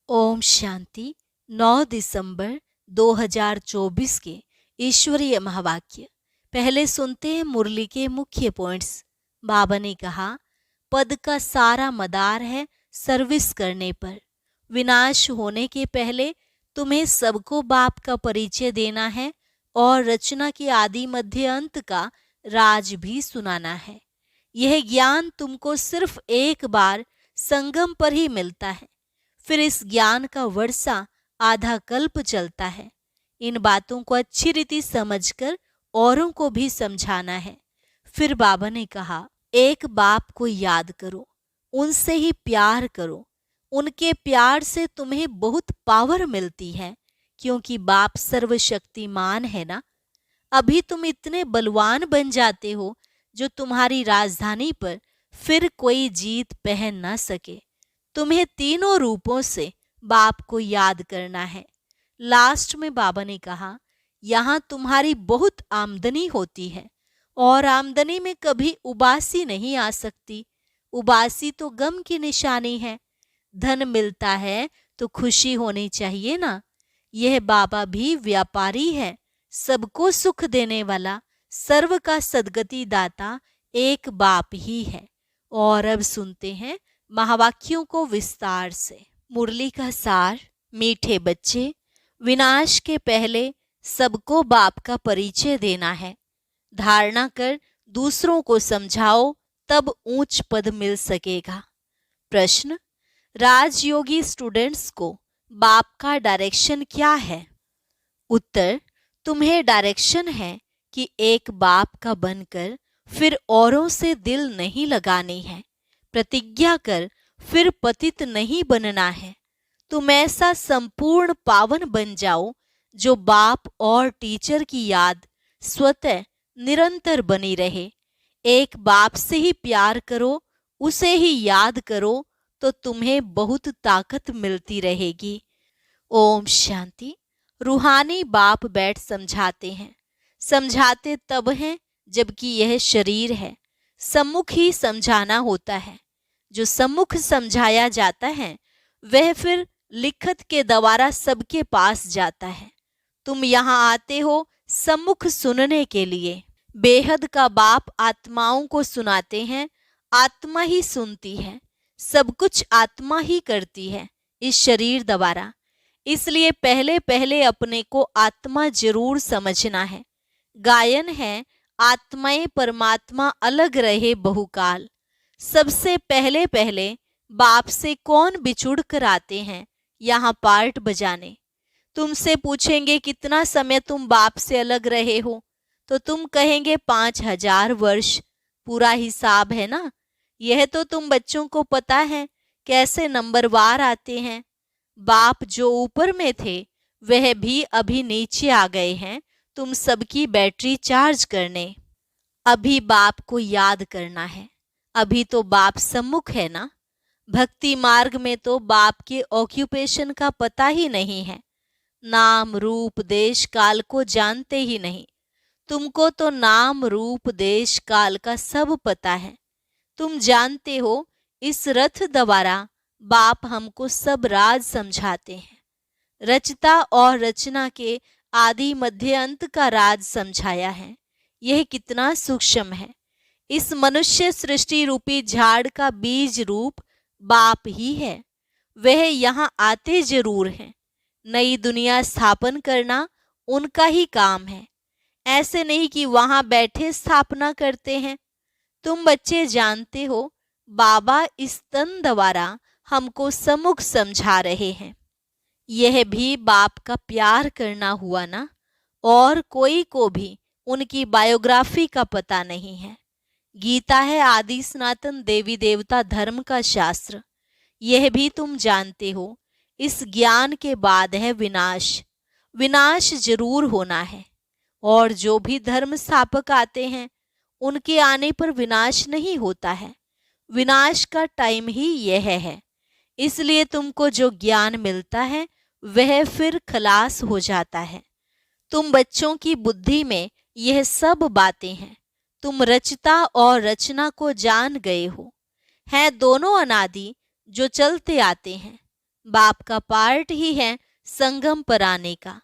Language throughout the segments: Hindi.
ओम शांति। 9 दिसंबर 2024 के ईश्वरीय महावाक्य। पहले सुनते हैं मुरली के मुख्य पॉइंट्स। बाबा ने कहा, पद का सारा मदार है सर्विस करने पर। विनाश होने के पहले तुम्हें सबको बाप का परिचय देना है और रचना के आदि मध्य अंत का राज भी सुनाना है। यह ज्ञान तुमको सिर्फ एक बार संगम पर ही मिलता है, फिर इस ज्ञान का वर्षा आधा कल्प चलता है। इन बातों को अच्छी रीति समझकर औरों को भी समझाना है। फिर बाबा ने कहा, एक बाप को याद करो, उनसे ही प्यार करो। उनके प्यार से तुम्हें बहुत पावर मिलती है, क्योंकि बाप सर्वशक्तिमान है ना। अभी तुम इतने बलवान बन जाते हो जो तुम्हारी राजधानी पर फिर कोई जीत पहन ना सके। तुम्हें तीनों रूपों से बाप को याद करना है। लास्ट में बाबा ने कहा, यहाँ तुम्हारी बहुत आमदनी होती है और आमदनी में कभी उबासी नहीं आ सकती। उबासी तो गम की निशानी है। धन मिलता है तो खुशी होनी चाहिए ना। यह बाबा भी व्यापारी है, सबको सुख देने वाला, सर्व का सद्गति दाता एक बाप ही है। और अब सुनते हैं महावाक्यों को विस्तार से। मुरली का सार। मीठे बच्चे, विनाश के पहले सबको बाप का परिचय देना है। धारणा कर दूसरों को समझाओ, तब ऊंच पद मिल सकेगा। प्रश्न, राजयोगी स्टूडेंट्स को बाप का डायरेक्शन क्या है? उत्तर, तुम्हें डायरेक्शन है कि एक बाप का बनकर फिर औरों से दिल नहीं लगानी है। प्रतिज्ञा कर फिर पतित नहीं बनना है। तुम ऐसा संपूर्ण पावन बन जाओ जो बाप और टीचर की याद स्वतः निरंतर बनी रहे। एक बाप से ही प्यार करो, उसे ही याद करो, तो तुम्हें बहुत ताकत मिलती रहेगी। ओम शांति। रूहानी बाप बैठ समझाते हैं। समझाते तब हैं जबकि यह शरीर है। सम्मुख ही समझाना होता है। जो सम्मुख समझाया जाता है वह फिर लिखत के द्वारा सबके पास जाता है। तुम यहाँ आते हो सम्मुख सुनने के लिए। बेहद का बाप आत्माओं को सुनाते हैं। आत्मा ही सुनती है, सब कुछ आत्मा ही करती है इस शरीर द्वारा। इसलिए पहले पहले अपने को आत्मा जरूर समझना है। गायन है, आत्माएं परमात्मा अलग रहे बहुकाल। सबसे पहले पहले बाप से कौन बिछुड़ कर आते हैं यहाँ पार्ट बजाने। तुमसे पूछेंगे कितना समय तुम बाप से अलग रहे हो, तो तुम कहेंगे 5000 वर्ष। पूरा हिसाब है ना। यह तो तुम बच्चों को पता है कैसे नंबरवार आते हैं। बाप जो ऊपर में थे वह भी अभी नीचे आ गए हैं तुम सबकी बैटरी चार्ज करने। अभी बाप को याद करना है। अभी तो बाप सम्मुख है ना। भक्ति मार्ग में तो बाप के ऑक्यूपेशन का पता ही नहीं है। नाम रूप देश काल को जानते ही नहीं। तुमको तो नाम रूप देश काल का सब पता है। तुम जानते हो इस रथ द्वारा बाप हमको सब राज समझाते हैं। रचता और रचना के आदि मध्य अंत का राज समझाया है। यह कितना सूक्ष्म है। इस मनुष्य सृष्टि रूपी झाड़ का बीज रूप बाप ही है। वह यहाँ आते जरूर हैं। नई दुनिया स्थापन करना उनका ही काम है। ऐसे नहीं कि वहां बैठे स्थापना करते हैं। तुम बच्चे जानते हो बाबा इस तन द्वारा हमको सम्मुख समझा रहे हैं। यह भी बाप का प्यार करना हुआ ना। और कोई को भी उनकी बायोग्राफी का पता नहीं है। गीता है आदि सनातन देवी देवता धर्म का शास्त्र। यह भी तुम जानते हो। इस ज्ञान के बाद है विनाश। विनाश जरूर होना है। और जो भी धर्म स्थापक आते हैं उनके आने पर विनाश नहीं होता है। विनाश का टाइम ही यह है। इसलिए तुमको जो ज्ञान मिलता है वह फिर खलास हो जाता है। तुम बच्चों की बुद्धि में यह सब बातें हैं। तुम रचता और रचना को जान गए हो। हैं दोनों अनादि जो चलते आते हैं। बाप का पार्ट ही है संगम पर आने का।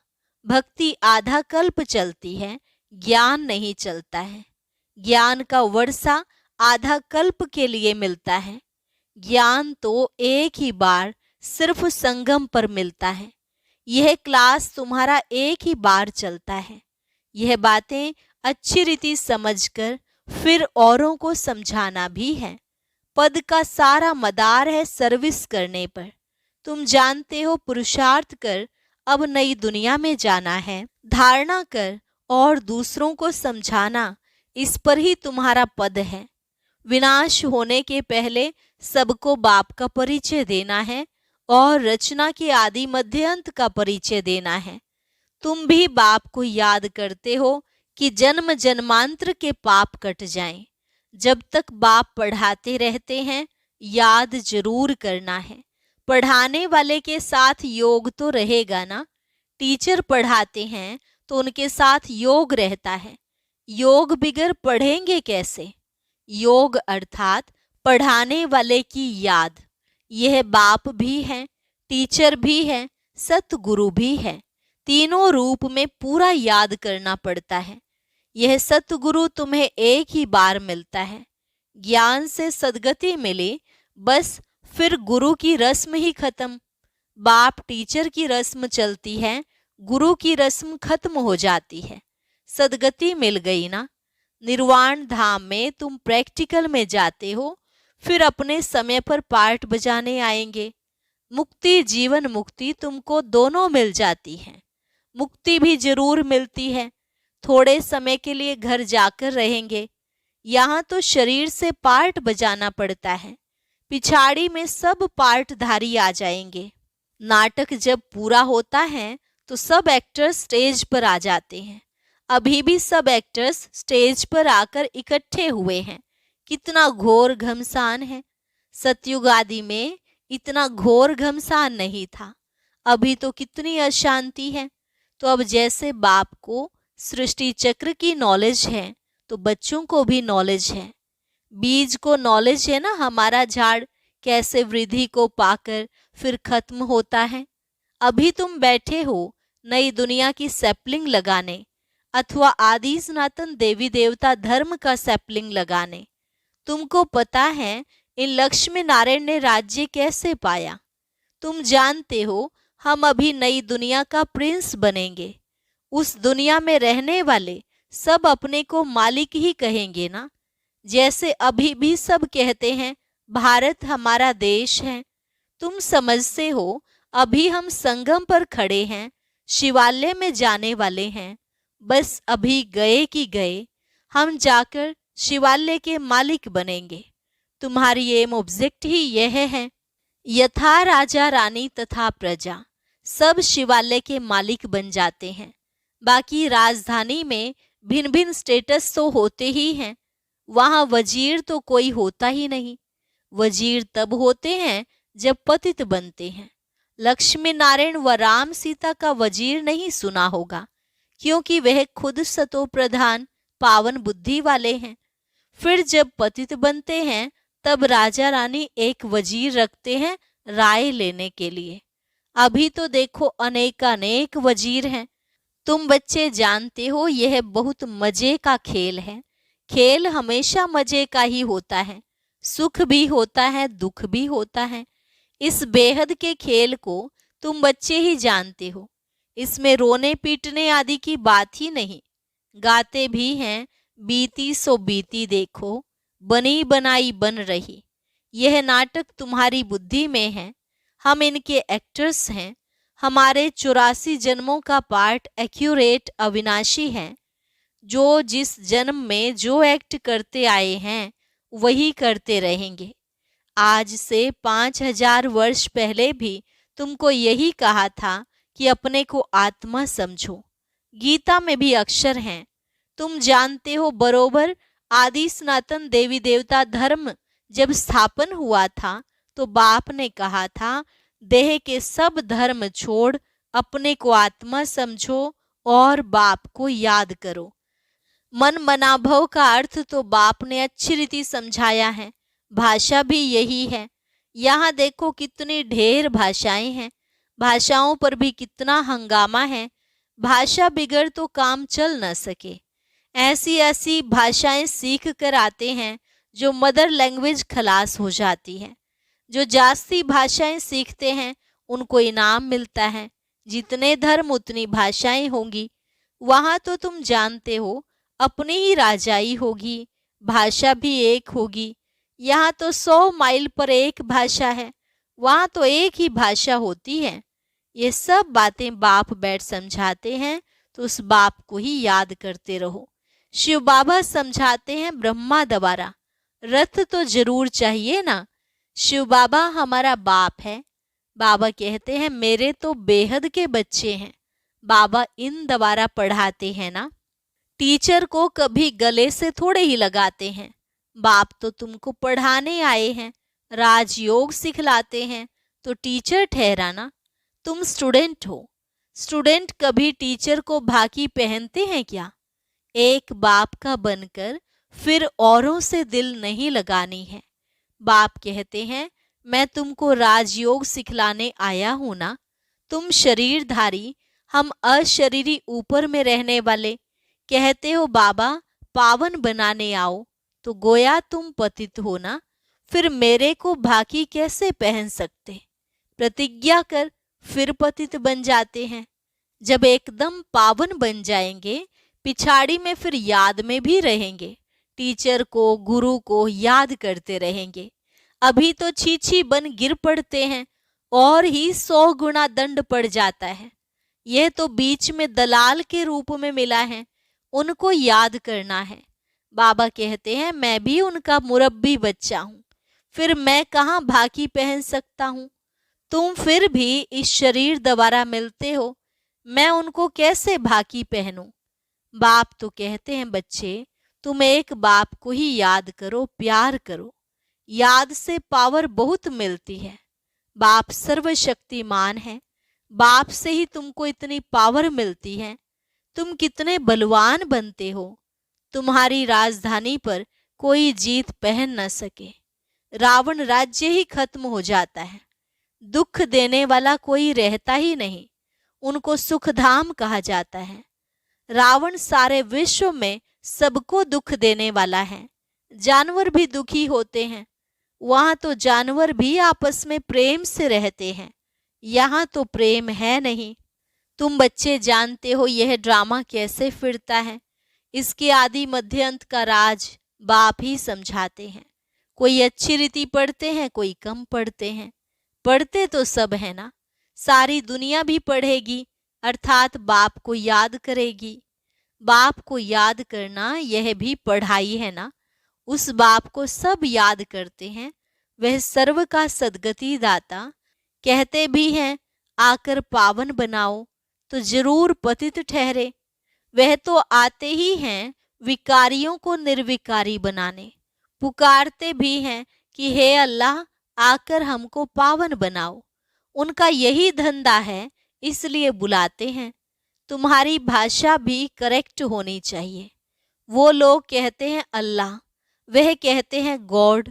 भक्ति आधा कल्प चलती है, ज्ञान नहीं चलता है। ज्ञान का वर्षा आधा कल्प के लिए मिलता है। ज्ञान तो एक ही बार सिर्फ संगम पर मिलता है। यह क्लास तुम्हारा एक ही बार चलता है। यह बातें अच्छी रीति समझकर फिर औरों को समझाना भी है। पद का सारा मदार है सर्विस करने पर। तुम जानते हो पुरुषार्थ कर अब नई दुनिया में जाना है। धारणा कर और दूसरों को समझाना, इस पर ही तुम्हारा पद है। विनाश होने के पहले सबको बाप का परिचय देना है और रचना के आदि मध्य अंत का परिचय देना है। तुम भी बाप को याद करते हो कि जन्म जन्मांतर के पाप कट जाएं। जब तक बाप पढ़ाते रहते हैं, याद जरूर करना है। पढ़ाने वाले के साथ योग तो रहेगा ना। टीचर पढ़ाते हैं तो उनके साथ योग रहता है। योग बिगर पढ़ेंगे कैसे? योग अर्थात पढ़ाने वाले की याद। यह बाप भी है, टीचर भी है, सतगुरु भी है। तीनों रूप में पूरा याद करना पड़ता है। यह सतगुरु तुम्हें एक ही बार मिलता है। ज्ञान से सदगति मिली, बस फिर गुरु की रस्म ही खत्म। बाप टीचर की रस्म चलती है, गुरु की रस्म खत्म हो जाती है। सदगति मिल गई ना। निर्वाण धाम में तुम प्रैक्टिकल में जाते हो, फिर अपने समय पर पार्ट बजाने आएंगे। मुक्ति जीवन मुक्ति तुमको दोनों मिल जाती है। मुक्ति भी जरूर मिलती है। थोड़े समय के लिए घर जाकर रहेंगे। यहाँ तो शरीर से पार्ट बजाना पड़ता है। पिछाड़ी में सब पार्टधारी आ जाएंगे। नाटक जब पूरा होता है तो सब एक्टर्स स्टेज पर आ जाते हैं। अभी भी सब एक्टर्स स्टेज पर आकर इकट्ठे हुए हैं। कितना घोर घमसान है। सतयुग आदि में इतना घोर घमसान नहीं था। अभी तो कितनी अशांति है। तो अब जैसे बाप को सृष्टि चक्र की नॉलेज है, तो बच्चों को भी नॉलेज है। बीज को नॉलेज है ना, हमारा झाड़ कैसे वृद्धि को पाकर फिर खत्म होता है। अभी तुम बैठे हो नई दुनिया की सैपलिंग लगाने अथवा आदि सनातन देवी देवता धर्म का सैपलिंग लगाने। तुमको पता है इन लक्ष्मी नारायण ने राज्य कैसे पाया। तुम जानते हो हम अभी नई दुनिया का प्रिंस बनेंगे। उस दुनिया में रहने वाले सब अपने को मालिक ही कहेंगे ना। जैसे अभी भी सब कहते हैं भारत हमारा देश है। तुम समझते हो अभी हम संगम पर खड़े हैं, शिवालय में जाने वाले हैं। बस अभी गए कि गए, हम जाकर शिवालय के मालिक बनेंगे। तुम्हारी एम ऑब्जेक्ट ही यह है। यथा राजा रानी तथा प्रजा सब शिवालय के मालिक बन जाते हैं। बाकी राजधानी में भिन्न भिन्न स्टेटस तो होते ही हैं। वहां वजीर तो कोई होता ही नहीं। वजीर तब होते हैं जब पतित बनते हैं। लक्ष्मी नारायण व राम सीता का वजीर नहीं सुना होगा, क्योंकि वह खुद सतो प्रधान पावन बुद्धि वाले हैं। फिर जब पतित बनते हैं तब राजा रानी एक वजीर रखते हैं राय लेने के लिए। अभी तो देखो अनेक वजीर हैं। तुम बच्चे जानते हो यह बहुत मजे का खेल है। खेल हमेशा मजे का ही होता है। सुख भी होता है, दुख भी होता है। इस बेहद के खेल को तुम बच्चे ही जानते हो। इसमें रोने पीटने आदि की बात ही नहीं। गाते भी हैं बीती सो बीती देखो, बनी बनाई बन रही। यह नाटक तुम्हारी बुद्धि में है। हम इनके एक्टर्स हैं। हमारे 84 जन्मों का पार्ट एक्यूरेट अविनाशी है। जो जिस जन्म में जो एक्ट करते आए हैं वही करते रहेंगे। आज से 5000 वर्ष पहले भी तुमको यही कहा था कि अपने को आत्मा समझो। गीता में भी अक्षर हैं। तुम जानते हो बरोबर आदि सनातन देवी देवता धर्म जब स्थापन हुआ था तो बाप ने कहा था देह के सब धर्म छोड़ अपने को आत्मा समझो और बाप को याद करो। मन मनाभव का अर्थ तो बाप ने अच्छी रीति समझाया है। भाषा भी यही है। यहाँ देखो कितनी ढेर भाषाएं हैं, भाषाओं पर भी कितना हंगामा है। भाषा बिगड़ तो काम चल न सके। ऐसी ऐसी भाषाएं सीख कर आते हैं जो मदर लैंग्वेज खलास हो जाती है। जो जास्ती भाषाएं सीखते हैं उनको इनाम मिलता है। जितने धर्म उतनी भाषाएं होंगी। वहां तो तुम जानते हो अपनी ही राजाई होगी, भाषा भी एक होगी। यहाँ तो 100 माइल पर एक भाषा है, वहां तो एक ही भाषा होती है। ये सब बातें बाप बैठ समझाते हैं तो उस बाप को ही याद करते रहो। शिव बाबा समझाते हैं ब्रह्मा द्वारा, रथ तो जरूर चाहिए ना। शिव बाबा हमारा बाप है। बाबा कहते हैं मेरे तो बेहद के बच्चे हैं। बाबा इन द्वारा पढ़ाते हैं ना। टीचर को कभी गले से थोड़े ही लगाते हैं। बाप तो तुमको पढ़ाने आए हैं, राजयोग सिखलाते हैं, तो टीचर ठहरा ना। तुम स्टूडेंट हो। स्टूडेंट कभी टीचर को भाकी पहनते हैं क्या? एक बाप का बनकर फिर औरों से दिल नहीं लगानी है। बाप कहते हैं मैं तुमको राजयोग सिखलाने आया हूं ना। तुम शरीरधारी, हम अशरीरी ऊपर में रहने वाले। कहते हो बाबा पावन बनाने आओ, तो गोया तुम पतित हो ना। फिर मेरे को भाकी कैसे पहन सकते? प्रतिज्ञा कर, फिर पतित बन जाते हैं। जब एकदम पावन बन जाएंगे, पिछाड़ी में फिर याद में भी रहेंगे। टीचर को, गुरु को याद करते रहेंगे। अभी तो छीछी बन गिर पड़ते हैं और ही 100 गुना दंड पड़ जाता है। यह तो बीच में दलाल के रूप में मिला है, उनको याद करना है। बाबा कहते हैं मैं भी उनका मुरब्बी बच्चा हूं, फिर मैं कहाँ भाकी पहन सकता हूं? तुम फिर भी इस शरीर द्वारा मिलते हो, मैं उनको कैसे भाकी पहनूं? बाप तो कहते हैं बच्चे तुम एक बाप को ही याद करो, प्यार करो। याद से पावर बहुत मिलती है। बाप सर्वशक्तिमान है। बाप से ही तुमको इतनी पावर मिलती है। तुम कितने बलवान बनते हो। तुम्हारी राजधानी पर कोई जीत पहन न सके। रावण राज्य ही खत्म हो जाता है। दुख देने वाला कोई रहता ही नहीं, उनको सुखधाम कहा जाता है। रावण सारे विश्व में सबको दुख देने वाला है। जानवर भी दुखी होते हैं। वहां तो जानवर भी आपस में प्रेम से रहते हैं, यहाँ तो प्रेम है नहीं। तुम बच्चे जानते हो यह ड्रामा कैसे फिरता है। इसके आदि मध्य अंत का राज बाप ही समझाते हैं। कोई अच्छी रीति पढ़ते हैं, कोई कम पढ़ते हैं। पढ़ते तो सब है ना, सारी दुनिया भी पढ़ेगी, अर्थात बाप को याद करेगी। बाप को याद करना यह भी पढ़ाई है ना। उस बाप को सब याद करते हैं। वह सर्व का सद्गति दाता। कहते भी हैं आकर पावन बनाओ, तो जरूर पतित ठहरे। वह तो आते ही हैं विकारियों को निर्विकारी बनाने। पुकारते भी हैं कि हे अल्लाह आकर हमको पावन बनाओ। उनका यही धंधा है, इसलिए बुलाते हैं। तुम्हारी भाषा भी करेक्ट होनी चाहिए। वो लोग कहते हैं अल्लाह, वह कहते हैं गॉड,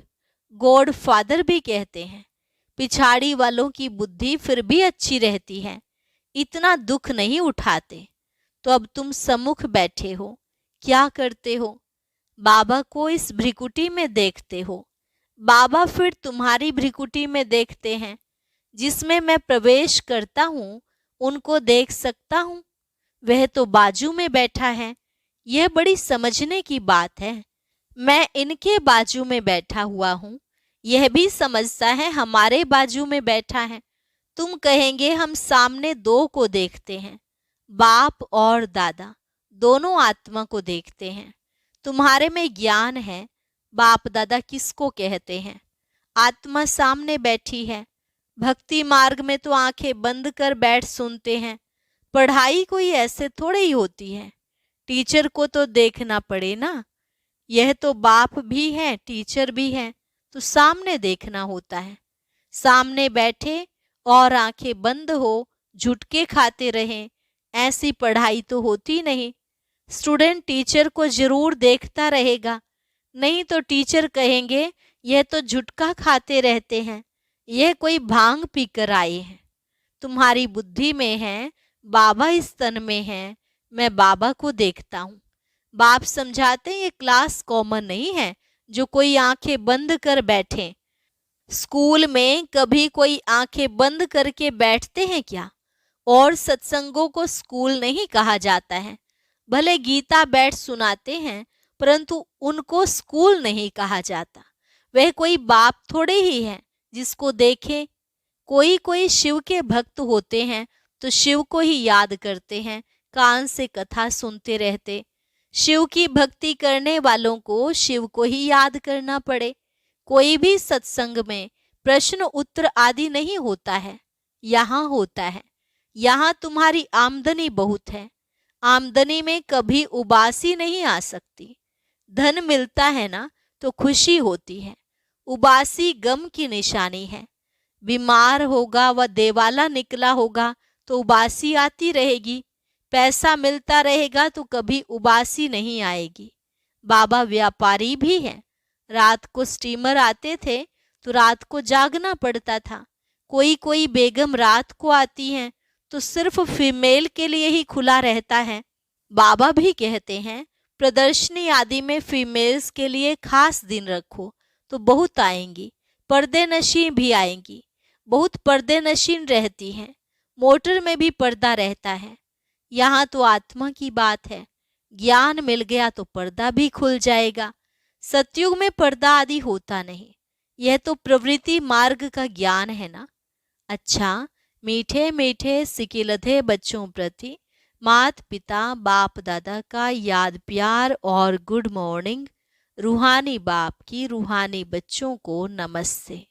गॉड फादर भी कहते हैं। पिछाड़ी वालों की बुद्धि फिर भी अच्छी रहती है, इतना दुख नहीं उठाते। तो अब तुम सम्मुख बैठे हो, क्या करते हो? बाबा को इस भ्रिकुटी में देखते हो। बाबा फिर तुम्हारी भ्रिकुटी में देखते हैं। जिसमें मैं प्रवेश करता हूँ उनको देख सकता हूँ। वह तो बाजू में बैठा है। यह बड़ी समझने की बात है। मैं इनके बाजू में बैठा हुआ हूँ, यह भी समझता है हमारे बाजू में बैठा है। तुम कहेंगे हम सामने दो को देखते हैं, बाप और दादा दोनों आत्मा को देखते हैं। तुम्हारे में ज्ञान है। बाप दादा किसको कहते हैं? आत्मा सामने बैठी है। भक्ति मार्ग में तो आंखें बंद कर बैठ सुनते हैं। पढ़ाई कोई ऐसे थोड़ी ही होती है। टीचर को तो देखना पड़े ना। यह तो बाप भी है, टीचर भी है, तो सामने देखना होता है। सामने बैठे और आंखें बंद हो, झुटके खाते रहें, ऐसी पढ़ाई तो होती नहीं। स्टूडेंट टीचर को जरूर देखता रहेगा, नहीं तो टीचर कहेंगे यह तो झुटका खाते रहते हैं, यह कोई भांग पीकर आए हैं। तुम्हारी बुद्धि में है, बाबा इस तन में है, मैं बाबा को देखता हूँ। बाप समझाते हैं ये क्लास कॉमन नहीं है जो कोई आंखें बंद कर बैठे। स्कूल में कभी कोई आंखें बंद करके बैठते हैं क्या? और सत्संगों को स्कूल नहीं कहा जाता है। भले गीता बैठ सुनाते हैं, परंतु उनको स्कूल नहीं कहा जाता। वह कोई बाप थोड़े ही है जिसको देखे। कोई कोई शिव के भक्त होते हैं तो शिव को ही याद करते हैं, कान से कथा सुनते रहते। शिव की भक्ति करने वालों को शिव को ही याद करना पड़े। कोई भी सत्संग में प्रश्न उत्तर आदि नहीं होता है, यहाँ होता है। यहाँ तुम्हारी आमदनी बहुत है, आमदनी में कभी उबासी नहीं आ सकती। धन मिलता है ना तो खुशी होती है, उबासी गम की निशानी है। बीमार होगा व देवाला निकला होगा तो उबासी आती रहेगी। पैसा मिलता रहेगा तो कभी उबासी नहीं आएगी। बाबा व्यापारी भी हैं। रात को स्टीमर आते थे तो रात को जागना पड़ता था। कोई कोई बेगम रात को आती हैं तो सिर्फ फीमेल के लिए ही खुला रहता है। बाबा भी कहते हैं प्रदर्शनी आदि में फीमेल्स के लिए खास दिन रखो तो बहुत आएंगी। पर्दे नशीं भी आएंगी, बहुत पर्दे नशीन रहती हैं। मोटर में भी पर्दा रहता है। यहाँ तो आत्मा की बात है। ज्ञान मिल गया तो पर्दा भी खुल जाएगा। सतयुग में पर्दा आदि होता नहीं। यह तो प्रवृत्ति मार्ग का ज्ञान है ना। अच्छा, मीठे मीठे सिकिलधे बच्चों प्रति मात पिता बाप दादा का याद प्यार और गुड मॉर्निंग। रूहानी बाप की रूहानी बच्चों को नमस्ते।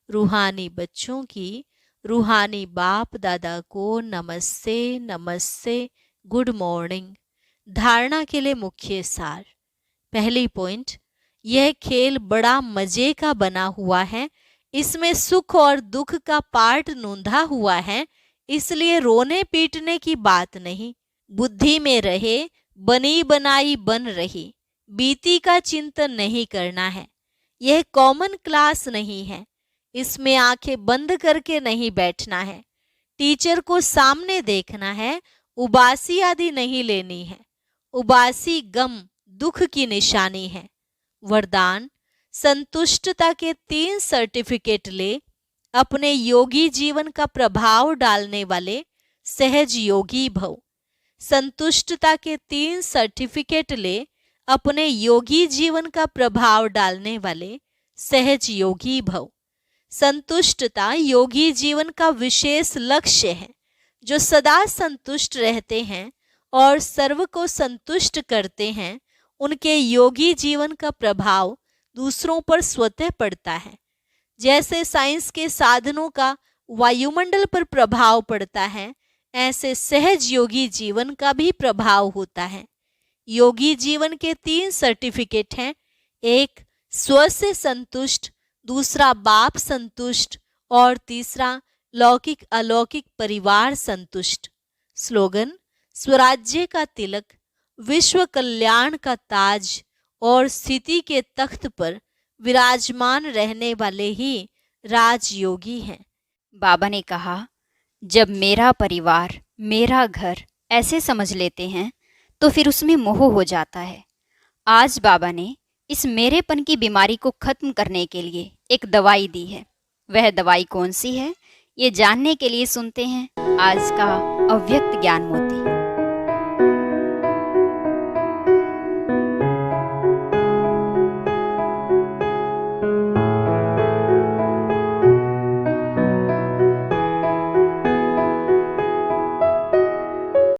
रूहानी बच्चों की रूहानी बाप दादा को नमस्ते नमस्ते, गुड मॉर्निंग। धारणा के लिए मुख्य सार। पहली पॉइंट, यह खेल बड़ा मजे का बना हुआ है। इसमें सुख और दुख का पार्ट नोंधा हुआ है, इसलिए रोने पीटने की बात नहीं। बुद्धि में रहे, बनी बनाई बन रही, बीती का चिंतन नहीं करना है। यह कॉमन क्लास नहीं है। इसमें आंखें बंद करके नहीं बैठना है। टीचर को सामने देखना है, उबासी आदि नहीं लेनी है। उबासी गम दुख की निशानी है। वरदान, संतुष्टता के 3 सर्टिफिकेट ले। अपने योगी जीवन का प्रभाव डालने वाले सहज योगी भव। संतुष्टता के 3 सर्टिफिकेट ले। अपने योगी जीवन का प्रभाव डालने वाले सहज योगी भव। संतुष्टता योगी जीवन का विशेष लक्ष्य है। जो सदा संतुष्ट रहते हैं और सर्व को संतुष्ट करते हैं, उनके योगी जीवन का प्रभाव दूसरों पर स्वतः पड़ता है। जैसे साइंस के साधनों का वायुमंडल पर प्रभाव पड़ता है, ऐसे सहज योगी जीवन का भी प्रभाव होता है। योगी जीवन के 3 सर्टिफिकेट हैं। एक, स्व से संतुष्ट, दूसरा बाप संतुष्ट और तीसरा लौकिक अलौकिक परिवार संतुष्ट। स्लोगन, स्वराज्य का तिलक, विश्व कल्याण का ताज और स्थिति के तख्त पर विराजमान रहने वाले ही राजयोगी हैं। बाबा ने कहा, जब मेरा परिवार मेरा घर ऐसे समझ लेते हैं तो फिर उसमें मोह हो जाता है। आज बाबा ने इस मेरेपन की बीमारी को खत्म करने के लिए एक दवाई दी है। वह दवाई कौन सी है, ये जानने के लिए सुनते हैं आज का अव्यक्त ज्ञान मोती।